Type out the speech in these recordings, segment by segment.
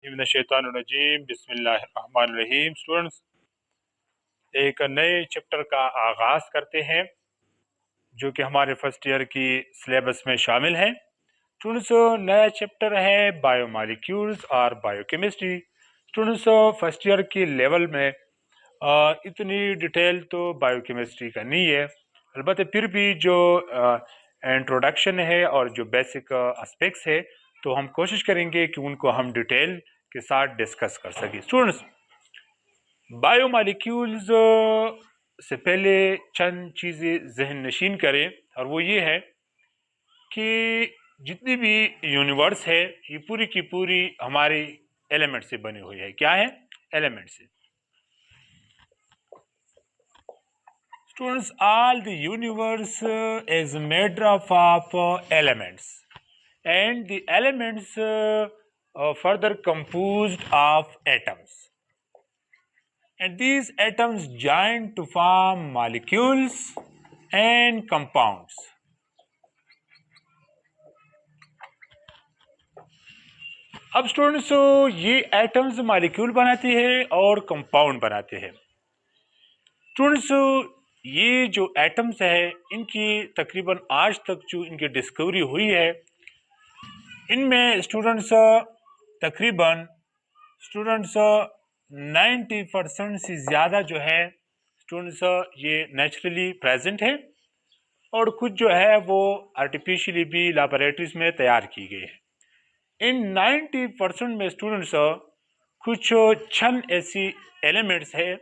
मिनश्शैतानिर्रजीम बिस्मिल्लाहिर्रहमानिर्रहीम। स्टूडेंट्स, एक नए चैप्टर का आगाज़ करते हैं जो कि हमारे फर्स्ट ईयर की सिलेबस में शामिल है। स्टूडेंट्स, नया चैप्टर है बायोमॉलिक्यूल्स और बायोकेमिस्ट्री। स्टूडेंट्स, फर्स्ट ईयर की लेवल में इतनी डिटेल तो बायोकेमिस्ट्री का नहीं है, अलबत्ता फिर भी जो इंट्रोडक्शन है और जो बेसिक एस्पेक्ट्स है तो हम कोशिश करेंगे कि उनको हम डिटेल के साथ डिस्कस कर सकें। स्टूडेंट्स, बायोमॉलिक्यूल्स से पहले चंद चीज़ें जहन नशीन करें, और वो ये है कि जितनी भी यूनिवर्स है ये पूरी की पूरी हमारी एलिमेंट से बनी हुई है। क्या है? एलिमेंट से। Students, all the universe is made up of elements, and the elements further composed of atoms, and these atoms join to form molecules and compounds. अब स्टूडेंट्स, ये एटम्स मॉलिक्यूल बनाते हैं और कंपाउंड बनाते हैं। स्टूडेंट्स, ये जो एटम्स है इनकी तकरीबन आज तक जो इनकी डिस्कवरी हुई है इनमें स्टूडेंट्स तकरीबन 90% से ज़्यादा जो है स्टूडेंट्स ये नेचुरली प्रेजेंट है, और कुछ जो है वो आर्टिफिशियली भी लैबोरेटरीज में तैयार की गई है। इन 90% में स्टूडेंट्स कुछ चंद ऐसी एलिमेंट्स है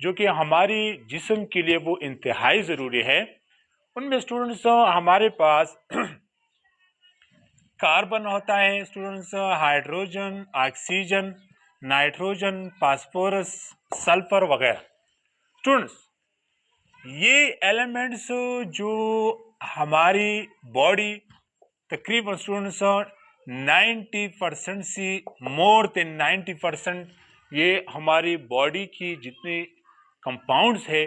जो कि हमारी जिस्म के लिए वो इंतहाई ज़रूरी है। उनमें स्टूडेंट्स हमारे पास कार्बन होता है, students hydrogen, oxygen, nitrogen, phosphorus, sulphur वगैरह। स्टूडेंट्स, ये एलिमेंट्स जो हमारी बॉडी तकरीबन स्टूडेंट्स 90% से मोर देन 90% ये हमारी बॉडी की जितनी कंपाउंड्स है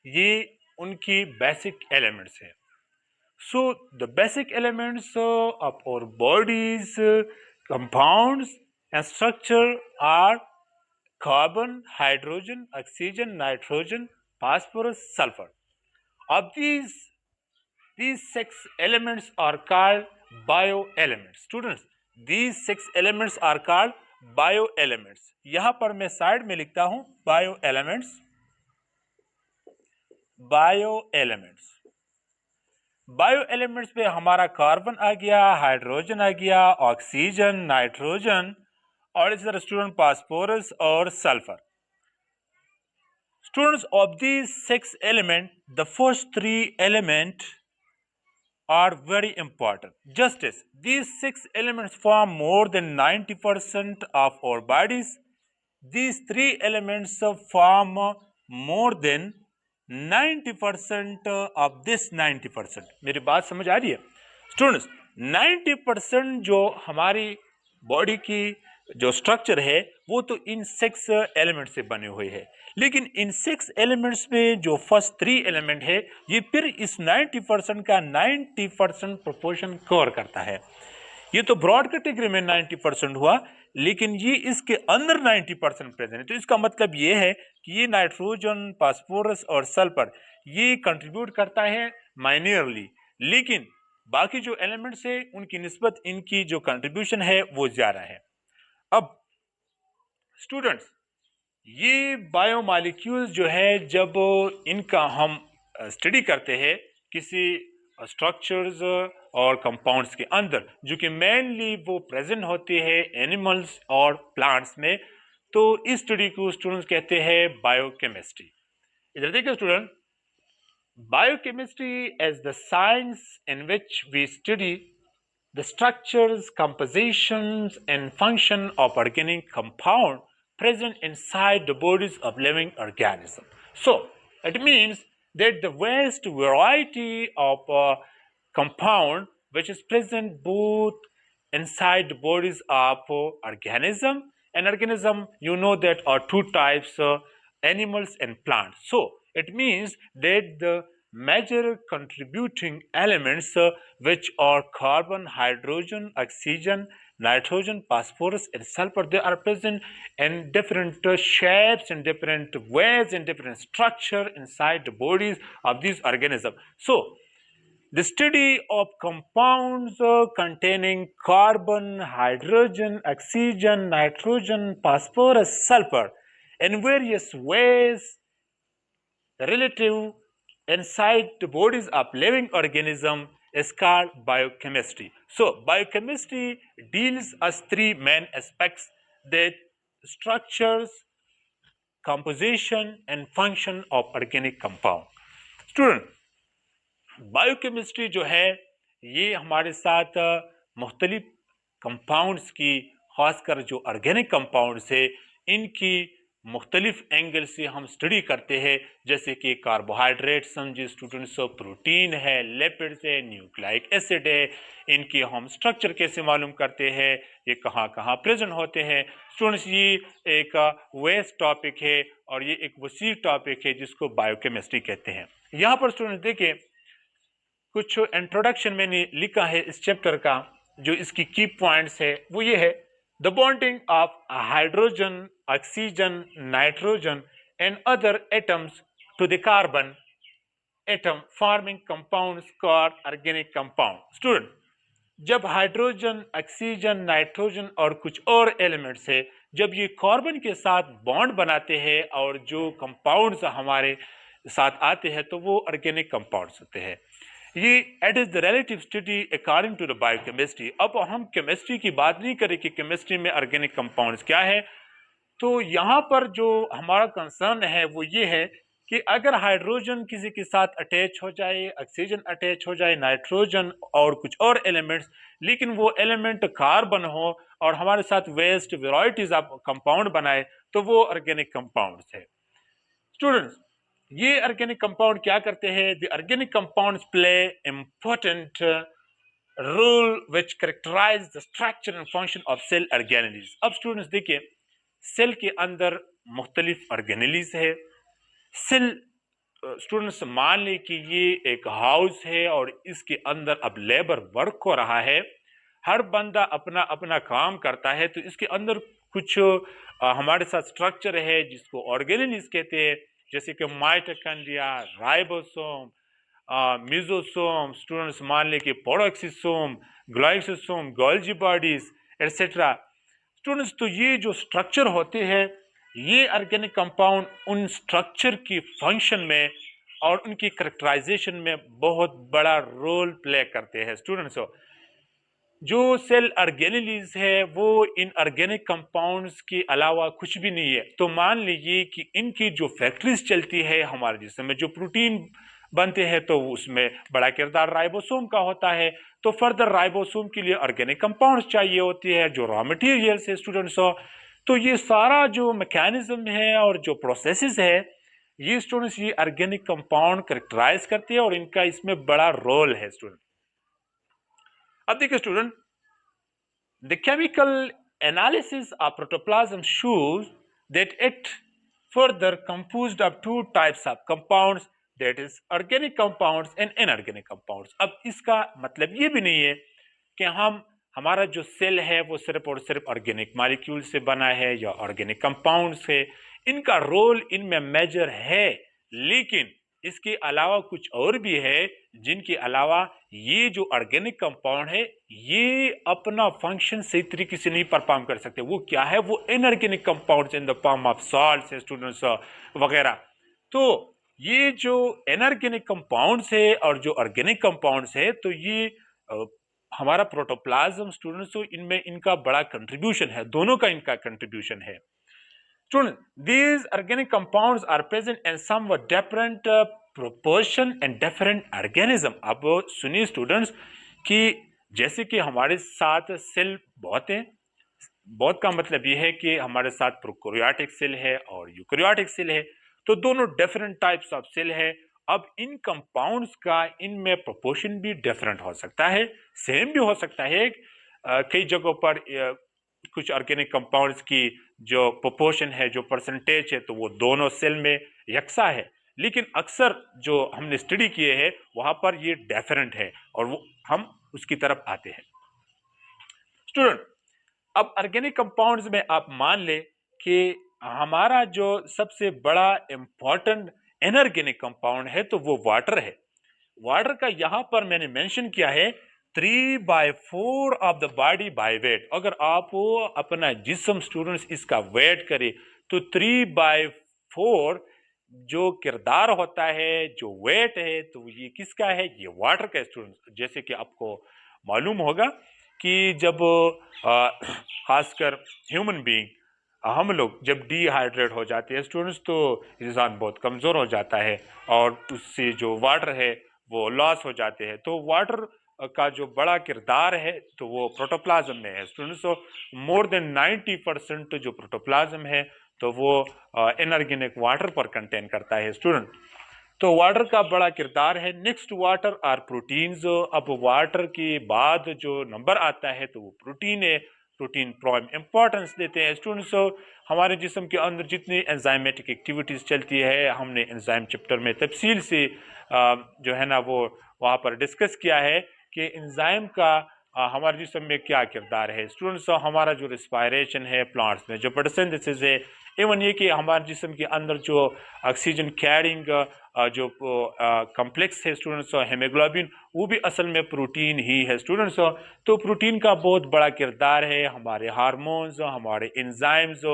ये उनकी बेसिक एलिमेंट्स है। So the basic elements of our body's compounds and structure are carbon, hydrogen, oxygen, nitrogen, phosphorus, sulfur. Of these 6 elements are called bioelements. Students, these 6 elements are called bioelements. यहाँ पर मैं side में लिखता हूँ bioelements. Bio elements पे हमारा carbon आ गया, hydrogen आ गया, ऑक्सीजन, नाइट्रोजन और इसी तरह स्टूडेंट फास्फोरस और sulphur. Students, of these 6 element the first 3 element are very important. Just as these 6 elements form more than 90% of our bodies, these 3 elements form more than 90% of this 90%. मेरी बात समझ आ रही है? Students, 90% जो हमारी body की जो स्ट्रक्चर है वो तो इन 6 एलिमेंट से बने हुए है, लेकिन इन 6 एलिमेंट्स में जो फर्स्ट 3 एलिमेंट है ये फिर इस 90% का 90% प्रोपोर्शन कवर करता है। ये तो ब्रॉड कैटेगरी में 90% हुआ, लेकिन ये इसके अंदर 90% प्रेजेंट है। तो इसका मतलब ये है कि ये नाइट्रोजन, फास्फोरस और सल्फर ये कंट्रीब्यूट करता है माइनरली, लेकिन बाकी जो एलिमेंट्स है उनकी निस्बत इनकी जो कंट्रीब्यूशन है वो ज़्यादा है। अब स्टूडेंट्स, ये बायोमॉलिक्यूल्स जो है जब इनका हम स्टडी करते हैं किसी स्ट्रक्चर्स और कंपाउंड्स के अंदर जो कि मेनली वो प्रेजेंट होते हैं एनिमल्स और प्लांट्स में, तो इस स्टडी को स्टूडेंट्स कहते हैं बायोकेमिस्ट्री। इधर देखिए student, biochemistry is the science in which we study the structures, compositions, and function of organic compound present inside the bodies of living organisms. So, it means that the vast variety of compound which is present both inside the bodies of organism, and organism you know that are two types, animals and plants. So, it means that the major contributing elements which are carbon, hydrogen, oxygen, nitrogen, phosphorus, and sulfur. They are present in different shapes, in different ways, in different structure inside the bodies of these organisms. So, the study of compounds containing carbon, hydrogen, oxygen, nitrogen, phosphorus, sulfur in various ways relative inside the bodies of living organism is called biochemistry. So biochemistry deals as three main aspects: that structures, composition and function of organic compound. Student, biochemistry जो है ये हमारे साथ मुख्तलिफ compounds की, खासकर जो organic compounds है इनकी मुख्तलिफ एंगल से हम स्टडी करते हैं, जैसे कि कार्बोहाइड्रेट समझिए स्टूडेंट्स, प्रोटीन है, लिपिड्स है, न्यूक्लिक एसिड है, इनकी हम स्ट्रक्चर कैसे मालूम करते हैं, ये कहाँ कहाँ प्रेजेंट होते हैं। स्टूडेंट्स, ये एक वेस्ट टॉपिक है और ये एक वसी टॉपिक है जिसको बायोकेमिस्ट्री कहते हैं। यहाँ पर स्टूडेंट्स देखिए कुछ इंट्रोडक्शन मैंने लिखा है इस चैप्टर का, जो इसकी की पॉइंट्स है वो ये है: the bonding of hydrogen, oxygen, nitrogen and other atoms to the carbon atom forming compounds called organic compound. Student, जब हाइड्रोजन, ऑक्सीजन, नाइट्रोजन और कुछ और एलिमेंट्स है, जब ये कार्बन के साथ बॉन्ड बनाते हैं और जो कंपाउंड्स हमारे साथ आते हैं तो वो ऑर्गेनिक कंपाउंड्स होते हैं। ये it is the relative study according to the biochemistry. अब हम केमिस्ट्री की बात नहीं करें कि केमिस्ट्री में ऑर्गेनिक कंपाउंड्स क्या है, तो यहाँ पर जो हमारा कंसर्न है वो ये है कि अगर हाइड्रोजन किसी के साथ अटैच हो जाए, ऑक्सीजन अटैच हो जाए, नाइट्रोजन और कुछ और एलिमेंट्स, लेकिन वो एलिमेंट कार्बन हो और हमारे साथ वेस्ट वेराइटीज ऑफ कंपाउंड बनाए, तो वो ऑर्गेनिक कंपाउंड्स है। स्टूडेंट्स, ये ऑर्गेनिक कंपाउंड क्या करते हैं? The organic compounds play important role which characterize the structure and function of cell organelles. अब स्टूडेंट्स देखिए, सेल के अंदर मुख्तलिफ ऑर्गेनेलीज है। सेल स्टूडेंट्स मान लें कि ये एक हाउस है और इसके अंदर अब लेबर वर्क हो रहा है, हर बंदा अपना अपना काम करता है, तो इसके अंदर कुछ हमारे साथ स्ट्रक्चर है जिसको ऑर्गेनेलीज कहते हैं, जैसे कि माइटोकॉन्ड्रिया, राइबोसोम, मेसोसोम, स्टूडेंट्स मान लें कि peroxisome, glyoxysome, Golgi bodies etcetera. Students, तो ये जो स्ट्रक्चर होते हैं, ये ऑर्गेनिक कंपाउंड उन स्ट्रक्चर की फंक्शन में और उनकी कैरेक्टराइजेशन में बहुत बड़ा रोल प्ले करते हैं। स्टूडेंट्स, जो सेल ऑर्गेनेलीज है वो इन ऑर्गेनिक कंपाउंड्स के अलावा कुछ भी नहीं है। तो मान लीजिए कि इनकी जो फैक्ट्रीज चलती है हमारे जिस्म में, जो प्रोटीन बनते हैं, तो उसमें बड़ा किरदार राइबोसोम का होता है। तो फर्दर राइबोसोम के लिए ऑर्गेनिक कंपाउंड्स चाहिए होती है, जो रॉ मटेरियल्स है स्टूडेंट्स। तो ये सारा जो मैकेनिज्म है और जो प्रोसेसेस है, ये स्टूडेंट्स ये ऑर्गेनिक कंपाउंड कैरेक्टराइज करते हैं और इनका इसमें बड़ा रोल है स्टूडेंट। अब देखिए student, the chemical analysis of protoplasm shows that it further composed of two types of compounds, that is organic compounds and inorganic compounds। अब इसका मतलब ये भी नहीं है कि हमारा जो सेल है वो सिर्फ और सिर्फ ऑर्गेनिक मॉलिक्यूल से बना है या ऑर्गेनिक कंपाउंड से। इनका रोल इनमें मेजर है, लेकिन इसके अलावा कुछ और भी है जिनके अलावा ये जो ऑर्गेनिक कंपाउंड है ये अपना फंक्शन सही तरीके से नहीं परफॉर्म कर सकते। वो क्या है? वो inorganic compounds in the form of salts students वगैरह। तो ये जो इनऑर्गेनिक कंपाउंड्स है और जो ऑर्गेनिक कंपाउंड्स है, तो ये हमारा प्रोटोप्लाज्म स्टूडेंट्स, तो इनमें इनका बड़ा कंट्रीब्यूशन है, दोनों का इनका कंट्रीब्यूशन है। Students, these organic compounds are present in somewhat different proportion and different organism। अब सुनिए स्टूडेंट्स कि जैसे कि हमारे साथ सेल बहुत हैं, बहुत का मतलब ये है कि हमारे साथ प्रोकैरियोटिक सेल है और यूकैरियोटिक सेल है, तो दोनों डिफरेंट टाइप्स ऑफ सेल है। अब इन कंपाउंड्स का इनमें प्रोपोर्शन भी डिफरेंट हो सकता है, सेम भी हो सकता है। कई जगहों पर कुछ ऑर्गेनिक कंपाउंड्स की जो प्रोपोर्शन है, जो परसेंटेज है, तो वो दोनों सेल में यकसा है, लेकिन अक्सर जो हमने स्टडी किए हैं वहां पर ये डिफरेंट है और वो हम उसकी तरफ आते हैं। स्टूडेंट, अब ऑर्गेनिक कंपाउंड्स में आप मान ले कि हमारा जो सबसे बड़ा इंपॉर्टेंट इनऑर्गेनिक कंपाउंड है तो वो वाटर है। वाटर का यहाँ पर मैंने मेंशन किया है 3/4 of the body by weight. अगर आप अपना जिस्म स्टूडेंट्स इसका वेट करे तो 3/4 जो किरदार होता है, जो वेट है, तो ये किसका है? ये वाटर का स्टूडेंट्स। जैसे कि आपको मालूम होगा कि जब खासकर ह्यूमन बीइंग हम लोग जब डिहाइड्रेट हो जाते हैं स्टूडेंट्स तो इंसान बहुत कमज़ोर हो जाता है और उससे जो वाटर है वो लॉस हो जाते हैं। तो वाटर का जो बड़ा किरदार है तो वो प्रोटोप्लाज्म में है स्टूडेंट्स। तो मोर देन 90% जो प्रोटोप्लाज्म है तो वो इनऑर्गेनिक वाटर पर कंटेन करता है स्टूडेंट। तो वाटर का बड़ा किरदार है। Next water or proteins. अब वाटर के बाद जो नंबर आता है तो वो प्रोटीन है। प्रोटीन प्राइम इंपॉर्टेंस देते हैं स्टूडेंट्स। हमारे जिस्म के अंदर जितनी एंजाइमेटिक एक्टिविटीज़ चलती है हमने एंजाइम चैप्टर में तफसील से जो है ना वो वहाँ पर डिस्कस किया है कि एंजाइम का हमारे जिस्म में क्या किरदार है स्टूडेंट्स। हमारा जो रिस्पायरेशन है प्लांट्स में, जो फोटोसिंथेसिस है, इवन ये कि हमारे जिस्म के अंदर जो ऑक्सीजन कैरिंग जो कम्प्लेक्स है स्टूडेंट्स, हेमोग्लोबिन, वो भी असल में प्रोटीन ही है स्टूडेंट्स। तो प्रोटीन का बहुत बड़ा किरदार है। हमारे हार्मोन्स, हमारे एंजाइम्स,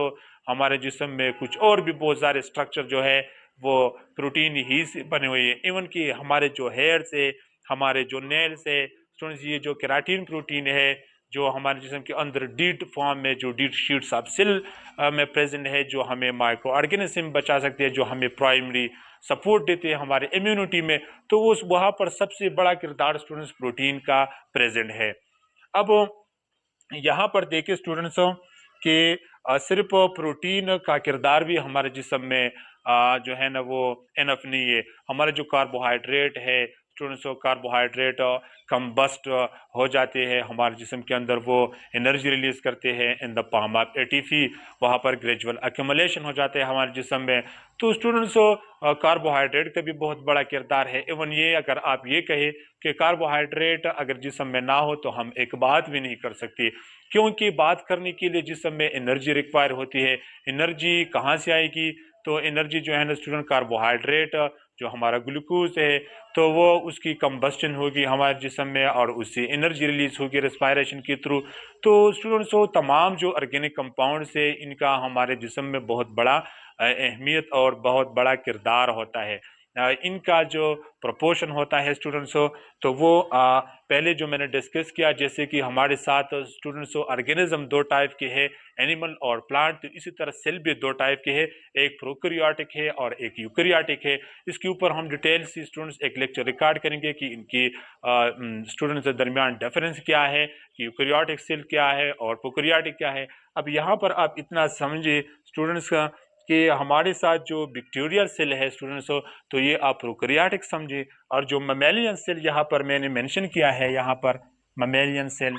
हमारे जिस्म में कुछ और भी बहुत सारे स्ट्रक्चर जो है वो प्रोटीन ही से बने हुए हैं। इवन कि हमारे जो हेयर्स है, हमारे जो नेल्स है स्टूडेंट्स, ये जो केराटिन प्रोटीन है जो हमारे जिस्म के अंदर डीट फॉर्म में, जो डीट शीट्स ऑफ सेल में प्रेजेंट है, जो हमें माइक्रो ऑर्गेनिज्म बचा सकते हैं, जो हमें प्राइमरी सपोर्ट देते हैं हमारे इम्यूनिटी में, तो उस वहाँ पर सबसे बड़ा किरदार स्टूडेंट्स प्रोटीन का प्रेजेंट है। अब यहाँ पर देखिए स्टूडेंट्स कि सिर्फ प्रोटीन का किरदार भी हमारे जिस्म में जो है ना वो इनफ नहीं है। हमारे जो कार्बोहाइड्रेट है स्टूडेंट्स, कार्बोहाइड्रेट कंबस्ट हो जाते हैं हमारे जिस्म के अंदर, वो एनर्जी रिलीज करते हैं in the form of ATP. वहाँ पर ग्रेजुअल एक्यूमुलेशन हो जाते हैं हमारे जिस्म में। तो स्टूडेंट्स कार्बोहाइड्रेट का भी बहुत बड़ा किरदार है। इवन ये अगर आप ये कहें कि कार्बोहाइड्रेट अगर जिस्म में ना हो तो हम एक बात भी नहीं कर सकते, क्योंकि बात करने के लिए जिस्म में एनर्जी रिक्वायर होती है। एनर्जी कहाँ से आएगी? तो एनर्जी जो है ना स्टूडेंट, कार्बोहाइड्रेट जो हमारा ग्लूकोज है तो वो उसकी कंबस्टन होगी हमारे जिस्म में और उससे एनर्जी रिलीज होगी रेस्पायरेशन के थ्रू। तो स्टूडेंट्स वो तमाम जो ऑर्गेनिक कंपाउंड्स है इनका हमारे जिस्म में बहुत बड़ा अहमियत और बहुत बड़ा किरदार होता है। इनका जो प्रोपोर्शन होता है स्टूडेंट्स तो वो पहले जो मैंने डिस्कस किया, जैसे कि हमारे साथ स्टूडेंट्स ऑर्गेनिज्म दो टाइप के हैं, एनिमल और प्लांट, तो इसी तरह सेल भी दो टाइप के हैं, एक प्रोकैरियोटिक है और एक यूकैरियोटिक है। इसके ऊपर हम डिटेल से स्टूडेंट्स एक लेक्चर रिकॉर्ड करेंगे कि इनकी स्टूडेंट्स के दरमियान डिफरेंस क्या है, कि यूकैरियोटिक सेल क्या है और प्रोकैरियोटिक क्या है। अब यहाँ पर आप इतना समझिए स्टूडेंट्स का कि हमारे साथ जो बैक्टीरियल सेल है स्टूडेंट्स तो ये आप प्रोकैरियोटिक समझिए, और जो ममेलियन सेल यहाँ पर मैंने मेंशन किया है, यहाँ पर ममेलियन सेल,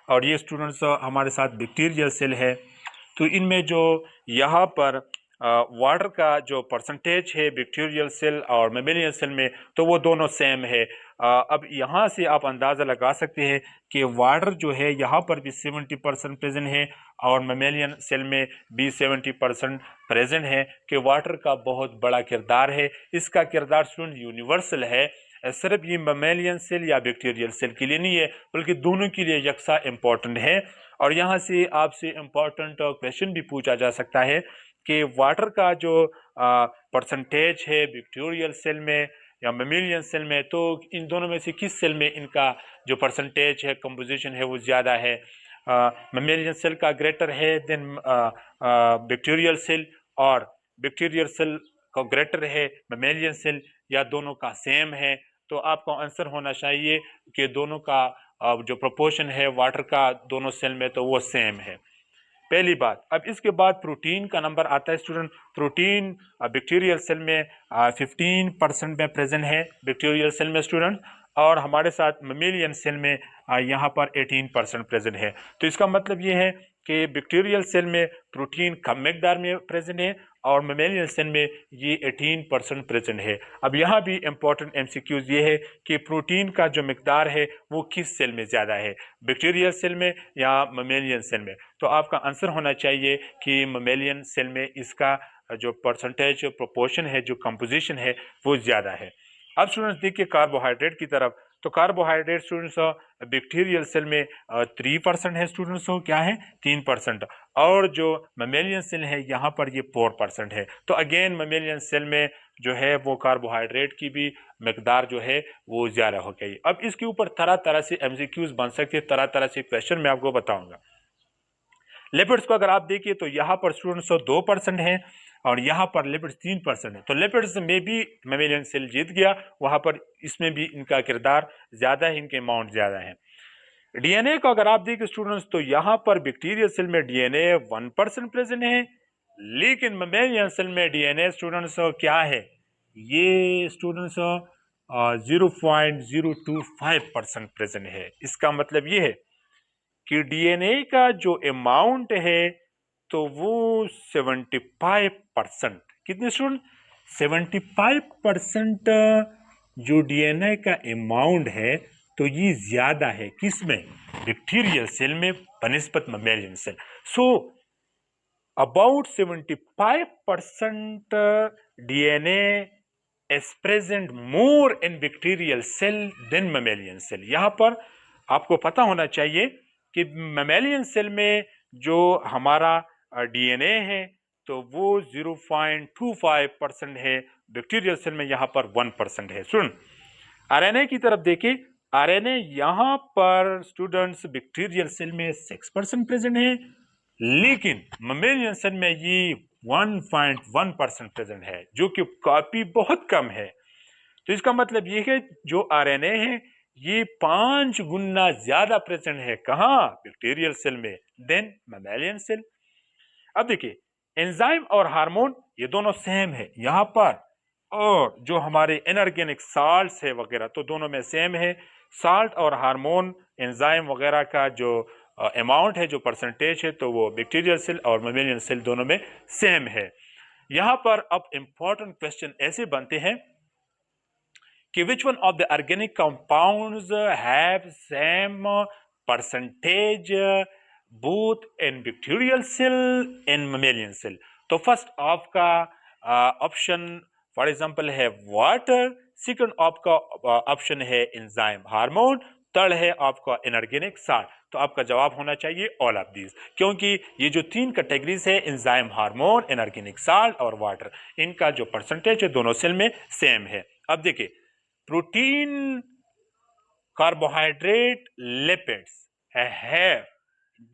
और ये स्टूडेंट्स हमारे साथ बैक्टीरियल सेल है। तो इनमें जो यहाँ पर वाटर का जो परसेंटेज है बैक्टीरियल सेल और मेमेलियन सेल में, तो वो दोनों सेम है। अब यहाँ से आप अंदाज़ा लगा सकते हैं कि वाटर जो है यहाँ पर भी 70% प्रेजेंट है और मेमेलियन सेल में भी 70% प्रेजेंट है, कि वाटर का बहुत बड़ा किरदार है। इसका किरदार स्टूडेंट यूनिवर्सल है, सिर्फ ये ममेलियन सेल या बैक्टीरियल सेल के लिए नहीं है बल्कि दोनों के लिए यकसा इम्पोर्टेंट है। और यहाँ से आपसे इम्पोर्टेंट क्वेश्चन भी पूछा जा सकता है कि वाटर का जो परसेंटेज है बैक्टीरियल सेल में या ममेलियन सेल में, तो इन दोनों में से किस सेल में इनका जो परसेंटेज है, कंपोजिशन है, वो ज़्यादा है? ममेलियन सेल का ग्रेटर है देन बैक्टीरियल सेल, और बैक्टीरियल सेल का ग्रेटर है ममेलियन सेल, या दोनों का सेम है? तो आपका आंसर होना चाहिए कि दोनों का जो प्रोपोर्शन है वाटर का दोनों सेल में तो वो सेम है, पहली बात। अब इसके बाद प्रोटीन का नंबर आता है स्टूडेंट। प्रोटीन बैक्टीरियल सेल में 15% में प्रेजेंट है बैक्टीरियल सेल में स्टूडेंट, और हमारे साथ ममेलियन सेल में यहाँ पर 18% प्रेजेंट है। तो इसका मतलब ये है कि बैक्टीरियल सेल में प्रोटीन कम मकदार में प्रेजेंट है और मेमेलियन सेल में ये 18% प्रेजेंट है। अब यहाँ भी इम्पोर्टेंट एमसीक्यूज ये है कि प्रोटीन का जो मिकदार है वो किस सेल में ज़्यादा है, बैक्टीरियल सेल में या मेमेलियन सेल में। तो आपका आंसर होना चाहिए कि मेमेलियन सेल में इसका जो परसेंटेज प्रोपोर्शन है, जो कंपोजिशन है वो ज़्यादा है। अब स्टूडेंट्स देखिए कार्बोहाइड्रेट की तरफ। तो कार्बोहाइड्रेट स्टूडेंट्स बैक्टीरियल सेल में 3% है स्टूडेंट्स, क्या है 3%, और जो मेमेलियन सेल है यहाँ पर ये 4% है। तो अगेन मेमेलियन सेल में जो है वो कार्बोहाइड्रेट की भी मकदार जो है वो ज़्यादा हो गई। अब इसके ऊपर तरह तरह से एमसीक्यूज बन सकते हैं, तरह तरह से क्वेश्चन मैं आपको बताऊंगा। लिपिड्स को अगर आप देखिए तो यहाँ पर स्टूडेंट्स 2% है और यहाँ पर लिपिड्स 3% है। तो लिपिड्स में भी मेमेलियन सेल जीत गया, वहाँ पर इसमें भी इनका किरदार ज़्यादा है, इनके अमाउंट ज़्यादा है। डीएनए को अगर आप देखिए स्टूडेंट्स तो यहाँ पर बैक्टीरियल सेल में डीएनए 1% प्रेजेंट है, लेकिन मेमेलियन सेल में डीएनए स्टूडेंट्स क्या है, ये स्टूडेंट्स 0.025% प्रेजेंट है। इसका मतलब ये है कि डीएनए का जो अमाउंट है तो वो 75%, कितने स्टूडेंट 75% जो डीएनए का अमाउंट है तो ये ज्यादा है किसमें, बैक्टीरियल सेल में बनिस्बत mammalian cell. So about 75% DNA is present more in bacterial cell than mammalian cell। यहाँ पर आपको पता होना चाहिए कि mammalian सेल में जो हमारा डीएनए है तो वो 0.25% है, बैक्टीरियल सेल में यहाँ पर 1% है। सुन आरएनए की तरफ देखिए, आरएनए यहाँ पर स्टूडेंट्स बैक्टीरियल सेल में 6% प्रेजेंट है, लेकिन ममेलियन सेल में ये 1.1% प्रेजेंट है, जो कि काफी बहुत कम है। तो इसका मतलब ये है जो आरएनए है ये 5 गुना ज्यादा प्रेजेंट है कहाँ, बैक्टीरियल सेल में देन ममेलियन सेल। अब देखिए एंजाइम और हार्मोन ये दोनों सेम है यहाँ पर, और जो हमारे इनऑर्गेनिक साल्ट्स है वगैरह तो दोनों में सेम है। साल्ट और हार्मोन एंजाइम वगैरह का जो अमाउंट है, जो परसेंटेज है, तो वो बैक्टीरियल सेल और मेमेलियन सेल दोनों में सेम है। यहाँ पर अब इंपॉर्टेंट क्वेश्चन ऐसे बनते हैं कि which one of the organic compounds have same percentage both in bacterial cell and mammalian cell. तो फर्स्ट आपका ऑप्शन फॉर एग्जांपल है वाटर, सेकंड आपका ऑप्शन है एंजाइम हार्मोन, थर्ड है आपका इनऑर्गेनिक साल्ट। तो आपका जवाब होना चाहिए ऑल ऑफ दीज, क्योंकि ये जो 3 कैटेगरीज है एंजाइम हार्मोन इनऑर्गेनिक साल्ट और वाटर, इनका जो परसेंटेज है दोनों सेल में सेम है। अब देखिए protein, carbohydrate, lipids have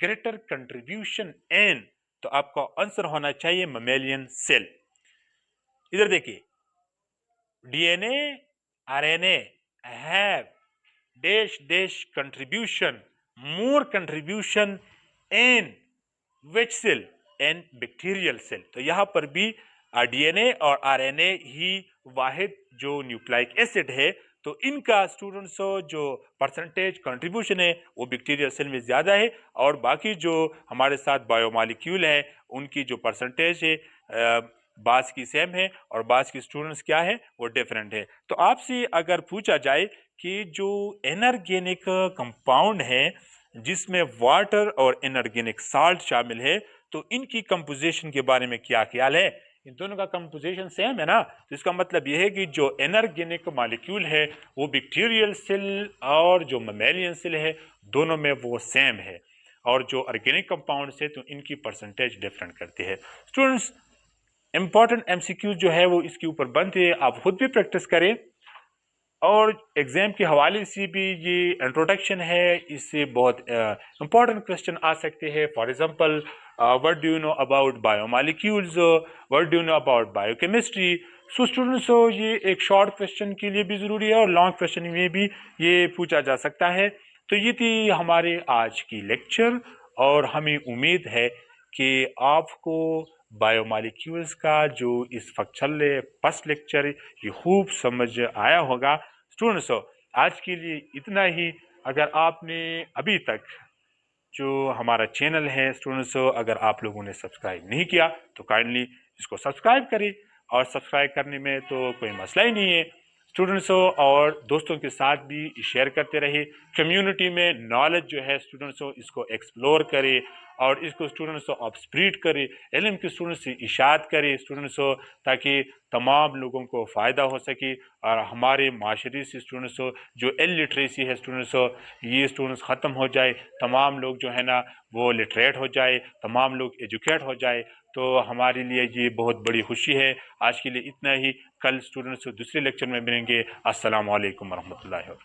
greater contribution in, तो आपका आंसर होना चाहिए ममेलियन सेल। इधर देखिए DNA, RNA have dash dash contribution, more contribution in which cell, in bacterial cell. तो यहां पर भी डीएनए और आरएनए ही वाहिद जो न्यूक्लिक एसिड है, तो इनका स्टूडेंट्स जो परसेंटेज कंट्रीब्यूशन है वो बैक्टीरियल सेल में ज़्यादा है, और बाकी जो हमारे साथ बायोमॉलिक्यूल है उनकी जो परसेंटेज है बास की सेम है और बास की स्टूडेंट्स क्या है वो डिफरेंट है। तो आपसे अगर पूछा जाए कि जो इनऑर्गेनिक कंपाउंड है जिसमें वाटर और इनऑर्गेनिक साल्ट शामिल है, तो इनकी कंपोजिशन के बारे में क्या ख्याल है, इन दोनों का कंपोजिशन सेम है ना। तो इसका मतलब यह है कि जो इनऑर्गेनिक मॉलिक्यूल है वो बैक्टीरियल सेल और जो ममेलियन सेल है दोनों में वो सेम है, और जो ऑर्गेनिक कंपाउंड्स है तो इनकी परसेंटेज डिफरेंट करती है। स्टूडेंट्स इंपॉर्टेंट एमसीक्यू जो है वो इसके ऊपर बनते हैं, आप खुद भी प्रैक्टिस करें, और एग्जाम के हवाले से भी ये इंट्रोडक्शन है, इससे बहुत इंपॉर्टेंट क्वेश्चन आ सकते हैं। For example what do you know about biomolecules, what do you know about biochemistry. So students ये एक शॉर्ट क्वेश्चन के लिए भी ज़रूरी है और लॉन्ग क्वेश्चन में भी ये पूछा जा सकता है। तो ये थी हमारे आज की लेक्चर, और हमें उम्मीद है कि आपको बायोमॉलिक्यूल्स का जो इस वक्त चल रहे फर्स्ट लेक्चर ये खूब समझ आया होगा। स्टूडेंट्स आज के लिए इतना ही। अगर आपने अभी तक जो हमारा चैनल है स्टूडेंट्स, अगर आप लोगों ने सब्सक्राइब नहीं किया तो काइंडली इसको सब्सक्राइब करें, और सब्सक्राइब करने में तो कोई मसला ही नहीं है स्टूडेंट्स। और दोस्तों के साथ भी शेयर करते रहे, कम्युनिटी में नॉलेज जो है स्टूडेंट्स इसको एक्सप्लोर करें, और इसको स्टूडेंट्स आप स्प्रेड करें, इल्म के स्टूडेंट्स से इशात करें स्टूडेंट्स, ताकि तमाम लोगों को फ़ायदा हो सके, और हमारे माशरे से स्टूडेंट्स जो इलिटरेसी है स्टूडेंट्स, ये स्टूडेंट्स ख़त्म हो जाए, तमाम लोग जो है ना वो लिटरेट हो जाए, तमाम लोग एजुकेट हो जाए, तो हमारे लिए ये बहुत बड़ी खुशी है। आज के लिए इतना ही, कल स्टूडेंट्स दूसरे लेक्चर में मिलेंगे। अस्सलाम वालेकुम वरहमतुल्लाहि।